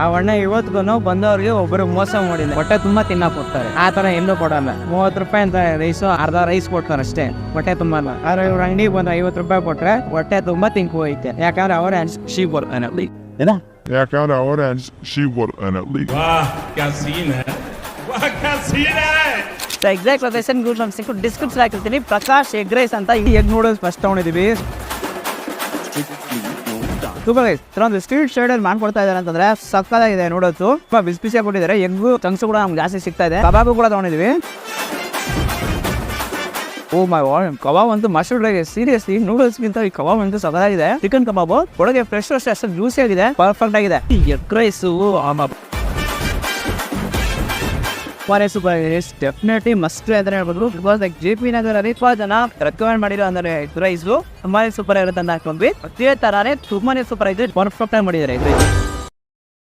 ಆ ಅಣ್ಣ ಇವತ್ತಿಗೂ ಬಂದವ್ರಿಗೆ ಒಬ್ಬರು ಮೋಸ ಮಾಡಿಲ್ಲ. ಹೊಟ್ಟೆ ತುಂಬಾ ತಿನ್ನಕ್ ಕೊಡ್ತಾರೆ, ಆ ತರ ಎಲ್ಲೂ ಕೊಡಲ್ಲ. 30 ರೂಪಾಯಿ ಅಂತ ರೈಸ್, ಅರ್ಧ ರೈಸ್ ಕೊಡ್ತಾರೆ ಅಷ್ಟೇ, ಹೊಟ್ಟೆ ತುಂಬಲ್ಲ. ಆದ್ರೆ ಇವ್ರ ಅಂಗಡಿಗೆ ಬಂದು 50 ರೂಪಾಯಿ ಕೊಟ್ರೆ ಹೊಟ್ಟೆ ತುಂಬಾ ತಿಂಕ್ ಹೋಯ್ತೆ. ಯಾಕಂದ್ರೆ ಅವರ ಶೀವರ್ ಅನ್ನಲಿ ಯಾಕಂದ್ರೆ ಅವರ ಶೀವರ್ ಅನ್ನಲಿ. Exact location Google maps description ಹಾಕಿರ್ತೀನಿ. ಪ್ರಕಾಶ್ ಎಗ್ ರೈಸ್ ಅಂತ ಈ ಎಗ್ ನೂಡಲ್ಸ್ ಫಸ್ಟ್ ತಗೊಂಡಿದೀವಿ. ಒಂದು ಸ್ಟ್ರೀಟ್ ಸೈಡ್ ಅಲ್ಲಿ ಮಾಡ್ಕೊಡ್ತಾ ಇದಾರೆ ಅಂತಂದ್ರೆ ಸಕ್ಕತ್ತಾಗಿದೆ ನೂಡಲ್ಸ್. ಬಿಸಿ ಬಿಸಿಯಾಗಿ ಕೊಟ್ಟಿದ್ದಾರೆ. ಎಗ್ಗು ಚಂಕ್ಸ್ ಕೂಡ ನಮ್ಗೆ ಜಾಸ್ತಿ ಸಿಗ್ತಾ ಇದೆ. ಕಬಾಬು ಕೂಡ ತಗೊಂಡಿದೀವಿ. ಓ ಮೈ ಗಾಡ್, ಕಬಾಬ್ ಅಂತೂ ಮಸ್ಟರ್ಡ್ ಆಗಿದೆ. ಸೀರಿಯಸ್ಲಿ ನೂಡಲ್ಸ್ ಗಿಂತ ಈ ಕಬಾಬ್ ಅಂತೂ ಸಕ್ಕತ್ತಾಗಿದೆ. ಚಿಕನ್ ಕಬಾಬ್ ಒಳಗೆ ಫ್ರೆಶ್ ಅಷ್ಟು ಜ್ಯೂಸಿ ಆಗಿದೆ, ಪರ್ಫೆಕ್ಟ್ ಆಗಿದೆ. Egg rice super definitely must ಅಂತ ಹೇಳ್ಬೋದು. ಬಿಕಾಸ್ ಲೈಕ್ JP ನಗರಲ್ಲಿ ತುಂಬಾ ಜನ ರೆಕಮೆಂಡ್ ಮಾಡಿರೋ ಅಂದ್ರೆ ಎಗ್ ರೈಸ್ ತುಂಬಾ ಸೂಪರ್ ಇರುತ್ತೆ ಅಂತ ಹಾಕೊಂಡ್ವಿ. ಅದೇ ತರಾನೇ ತುಂಬಾನೇ ಸೂಪರ್ ಆಗಿದೆ, ಪರ್ಫೆಕ್ಟ್ ಆಗಿ ಮಾಡಿದ್ದಾರೆ ಎಗ್ ರೈಸ್.